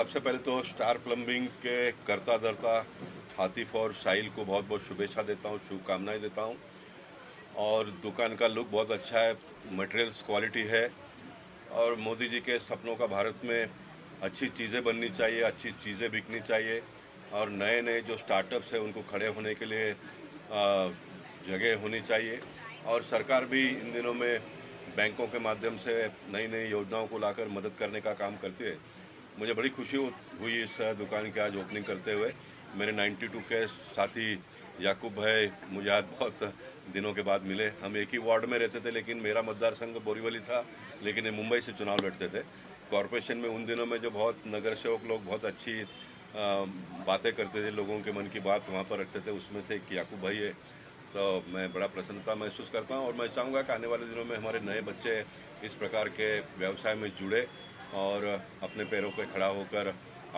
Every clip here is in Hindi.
सबसे पहले तो स्टार प्लम्बिंग के करता धरता हातिफ और साहिल को बहुत बहुत शुभेच्छा देता हूँ, शुभकामनाएं देता हूँ। और दुकान का लुक बहुत अच्छा है, मटेरियल्स क्वालिटी है। और मोदी जी के सपनों का भारत में अच्छी चीज़ें बननी चाहिए, अच्छी चीज़ें बिकनी चाहिए। और नए नए जो स्टार्टअप्स हैं उनको खड़े होने के लिए जगह होनी चाहिए। और सरकार भी इन दिनों में बैंकों के माध्यम से नई नई योजनाओं को लाकर मदद करने का काम करती है। मुझे बड़ी खुशी हुई इस दुकान की आज ओपनिंग करते हुए। मेरे 92 के साथी याकूब भाई मुझे आज बहुत दिनों के बाद मिले। हम एक ही वार्ड में रहते थे, लेकिन मेरा मतदार संघ बोरीवली था, लेकिन ये मुंबई से चुनाव लड़ते थे। कॉरपोरेशन में उन दिनों में जो बहुत नगर सेवक लोग बहुत अच्छी बातें करते थे, लोगों के मन की बात वहाँ पर रखते थे, उसमें से एक याकूब भाई है। तो मैं बड़ा प्रसन्नता महसूस करता हूँ और मैं चाहूँगा कि आने वाले दिनों में हमारे नए बच्चे इस प्रकार के व्यवसाय में जुड़े और अपने पैरों पर खड़ा होकर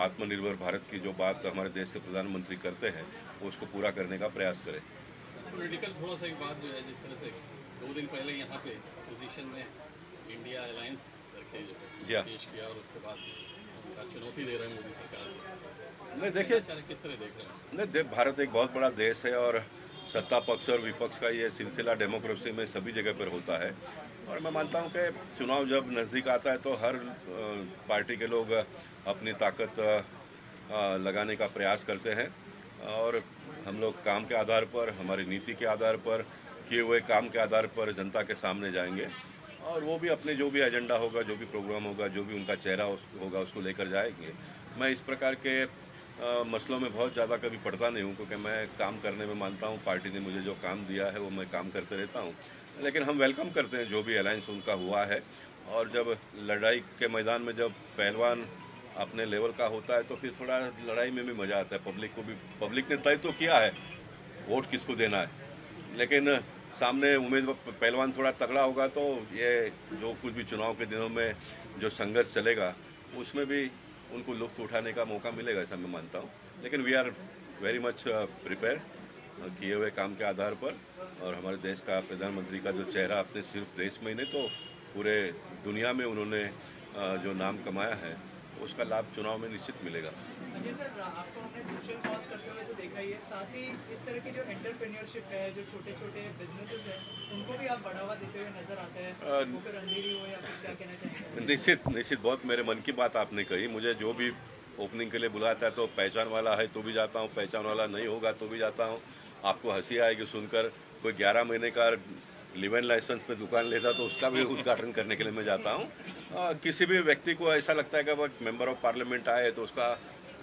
आत्मनिर्भर भारत की जो बात हमारे देश के प्रधानमंत्री करते हैं उसको पूरा करने का प्रयास करें। पॉलिटिकल थोड़ा सा एक बात जो है, जिस तरह से 2 दिन पहले यहाँ पे पोजीशन में इंडिया अलायंस करके जो पेश किया और उसके बाद चुनौती दे रहे हैं मोदी सरकार को। नहीं देखिए, किस तरह देख रहे हैं? नहीं भारत एक बहुत बड़ा देश है और सत्ता पक्ष और विपक्ष का ये सिलसिला डेमोक्रेसी में सभी जगह पर होता है। और मैं मानता हूँ कि चुनाव जब नज़दीक आता है तो हर पार्टी के लोग अपनी ताकत लगाने का प्रयास करते हैं। और हम लोग काम के आधार पर, हमारी नीति के आधार पर, किए हुए काम के आधार पर जनता के सामने जाएंगे और वो भी अपने जो भी एजेंडा होगा, जो भी प्रोग्राम होगा, जो भी उनका चेहरा होगा उसको लेकर जाएंगे। मैं इस प्रकार के मसलों में बहुत ज़्यादा कभी पड़ता नहीं हूँ, क्योंकि मैं काम करने में मानता हूँ। पार्टी ने मुझे जो काम दिया है वो मैं काम करते रहता हूँ, लेकिन हम वेलकम करते हैं जो भी अलायंस उनका हुआ है। और जब लड़ाई के मैदान में जब पहलवान अपने लेवल का होता है तो फिर थोड़ा लड़ाई में भी मज़ा आता है। पब्लिक ने तय तो किया है वोट किसको देना है, लेकिन सामने उम्मीदवार पहलवान थोड़ा तगड़ा होगा तो ये जो कुछ भी चुनाव के दिनों में जो संघर्ष चलेगा उसमें भी उनको लुत्फ उठाने का मौका मिलेगा, ऐसा मैं मानता हूँ। लेकिन we are very much prepare किए हुए काम के आधार पर। और हमारे देश का प्रधानमंत्री का जो चेहरा अपने सिर्फ देश में ही नहीं तो पूरे दुनिया में उन्होंने जो नाम कमाया है उसका लाभ चुनाव में निश्चित मिलेगा। अजय सर, आपको हमने सोशल कॉज करते हुए तो देखा ही है, साथ ही इस तरह की जो एंटरप्रेन्योरशिप है, जो छोटे छोटे बिजनेसेस हैं, उनको भी आप बढ़ावा देते हुए नजर आते हैं। वो फिर अंधेरी हो या फिर क्या कहना चाहेंगे? निश्चित बहुत मेरे मन की बात आपने कही। मुझे जो भी ओपनिंग के लिए बुलाता है तो पहचान वाला है तो भी जाता हूँ, पहचान वाला नहीं होगा तो भी जाता हूँ। आपको हंसी आएगी सुनकर, कोई 11 महीने का लिव-इन लाइसेंस पे दुकान लेता तो उसका भी उद्घाटन करने के लिए मैं जाता हूँ। किसी भी व्यक्ति को ऐसा लगता है कि वह मेंबर ऑफ पार्लियामेंट आए तो उसका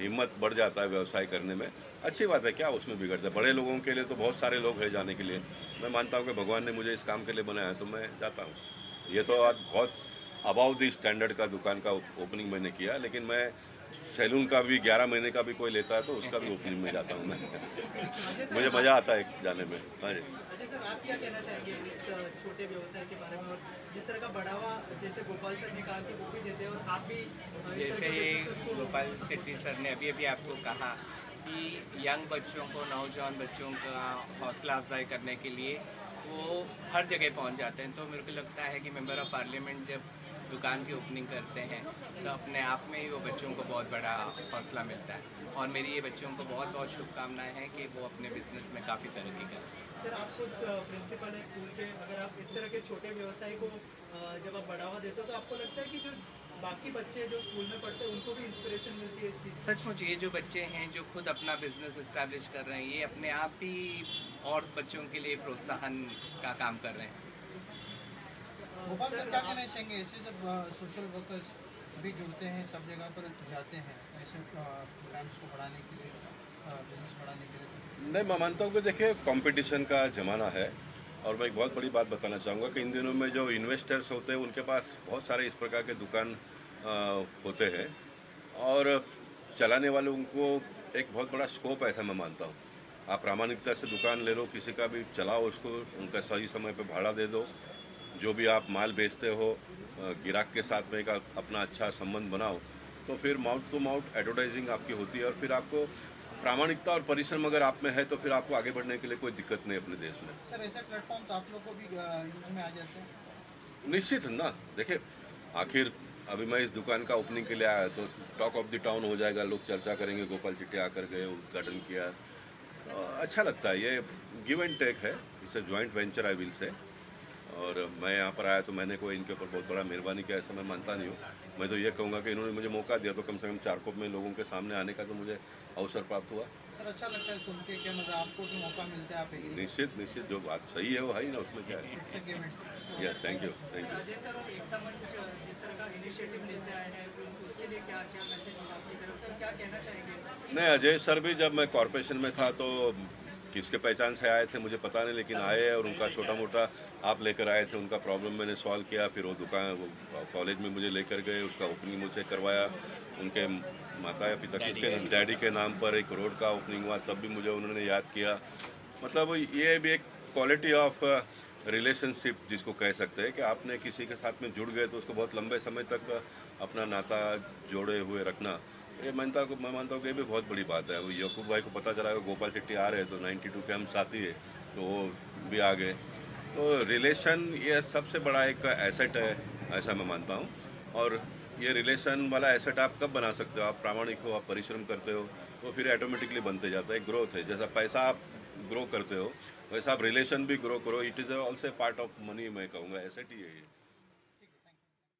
हिम्मत बढ़ जाता है व्यवसाय करने में। अच्छी बात है, क्या उसमें बिगड़ता है। बड़े लोगों के लिए तो बहुत सारे लोग हैं जाने के लिए। मैं मानता हूँ कि भगवान ने मुझे इस काम के लिए बनाया तो मैं जाता हूँ। ये तो आज बहुत अबाउ दी स्टैंडर्ड का दुकान का ओपनिंग मैंने किया, लेकिन मैं सैलून का भी 11 महीने का भी कोई लेता है तो उसका भी ओपनिंग में जाता हूँ मैं। मुझे मज़ा आता है जाने में। हाँ जी। अजय सर, आप क्या कहना चाहेंगे इस छोटे व्यवसाय के बारे में, और जिस तरह का बढ़ावा जैसे गोपाल सर ने कहा कि वो भी देते हैं और आप भी जैसे गोपाल शेट्टी सर ने अभी अभी आपको कहा कि यंग बच्चों को, नौजवान बच्चों का हौसला अफजाई करने के लिए वो हर जगह पहुंच जाते हैं, तो मेरे को लगता है कि मेंबर ऑफ पार्लियामेंट जब दुकान की ओपनिंग करते हैं तो अपने आप में ही वो बच्चों को बहुत बड़ा हौसला मिलता है। और मेरी ये बच्चों को बहुत बहुत शुभकामनाएं हैं कि वो अपने बिजनेस में काफ़ी तरक्की करें। सर, आप खुद प्रिंसिपल है स्कूल के, अगर आप इस तरह के छोटे व्यवसाय को जब आप बढ़ावा देते हो तो आपको लगता है कि जो बाकी बच्चे जो स्कूल में पढ़ते हैं उनको भी इंस्पिरेशन मिलती है इस चीज़ से? सचमुच ये जो बच्चे हैं जो खुद अपना बिजनेस इस्टेब्लिश कर रहे हैं, ये अपने आप ही और बच्चों के लिए प्रोत्साहन का काम कर रहे हैं। गोपाल सर, क्या कहना चाहेंगे ऐसे जब सोशल वर्कर्स भी जुड़ते हैं, सब जगह पर जाते हैं ऐसे प्रोग्राम्स को बढ़ाने के लिए, बिजनेस बढ़ाने के लिए? नहीं, मैं मानता हूँ कि देखिए कंपटीशन का ज़माना है। और मैं एक बहुत बड़ी बात बताना चाहूँगा कि इन दिनों में जो इन्वेस्टर्स होते हैं उनके पास बहुत सारे इस प्रकार के दुकान होते हैं और चलाने वाले उनको एक बहुत बड़ा स्कोप है, ऐसा मैं मानता हूँ। आप प्रामाणिकता से दुकान ले लो, किसी का भी चलाओ उसको, उनका सही समय पे भाड़ा दे दो। जो भी आप माल बेचते हो ग्राहक के साथ में एक अपना अच्छा संबंध बनाओ, तो फिर माउथ टू माउथ एडवर्टाइजिंग आपकी होती है और फिर आपको प्रामाणिकता और परिश्रम अगर आप में है तो फिर आपको आगे बढ़ने के लिए कोई दिक्कत नहीं अपने देश में। सर, ऐसे प्लेटफॉर्म्स आप लोग को भी यूज़ में आ जाते हैं? निश्चित है ना। देखिए, आखिर अभी मैं इस दुकान का ओपनिंग के लिए आया तो टॉक ऑफ द टाउन हो जाएगा, लोग चर्चा करेंगे गोपाल शेट्टी आकर गए, उद्घाटन किया। अच्छा लगता है, ये गिव एंड टेक है, इसे joint venture I will say. और मैं यहाँ पर आया तो मैंने कोई इनके ऊपर बहुत बड़ा मेहरबानी किया ऐसा मैं मानता नहीं हूँ। मैं तो ये कहूँगा कि इन्होंने मुझे मौका दिया तो कम से कम चारकोप में लोगों के सामने आने का तो मुझे अवसर प्राप्त हुआ। सर अच्छा लगता है सुन के, क्या मतलब आपको भी मौका मिलता है, आप एग्री? निश्चित जो बात सही है वो है ही ना, उसमें क्या है। It's a give and take. Yes, thank you. Ajay sir और एकता मंच जिस तरह का इनिशिएटिव लेते आए हैं तो उसके लिए क्या क्या मैसेज होगा आपकी तरफ से, क्या कहना चाहेंगे? नहीं, अजय सर भी जब मैं कॉरपोरेशन में था तो किसके पहचान से आए थे मुझे पता नहीं, लेकिन आए और उनका छोटा मोटा आप लेकर आए थे, उनका प्रॉब्लम मैंने सॉल्व किया। फिर वो दुकान वो कॉलेज में मुझे लेकर गए, उसका ओपनिंग मुझसे करवाया। उनके माता या पिता किसके डैडी के नाम पर एक रोड का ओपनिंग हुआ, तब भी मुझे उन्होंने याद किया। मतलब ये भी एक क्वालिटी ऑफ रिलेशनशिप जिसको कह सकते हैं कि आपने किसी के साथ में जुड़ गए तो उसको बहुत लंबे समय तक अपना नाता जोड़े हुए रखना, ये मैं मानता हूँ कि ये भी बहुत बड़ी बात है। वो यकूब भाई को पता चला कि गोपाल शेट्टी आ रहे हैं तो 92 के हम साथी है तो वो भी आ गए। तो रिलेशन ये सबसे बड़ा एक एसेट है ऐसा मैं मानता हूँ। और ये रिलेशन वाला एसेट आप कब बना सकते हो, आप प्रामाणिक हो, आप परिश्रम करते हो तो फिर ऑटोमेटिकली बनते जाता है। ग्रोथ है, जैसा पैसा आप ग्रो करते हो वैसा आप रिलेशन भी ग्रो करो। It is also part of money, मैं कहूँगा एसेट ही है ये।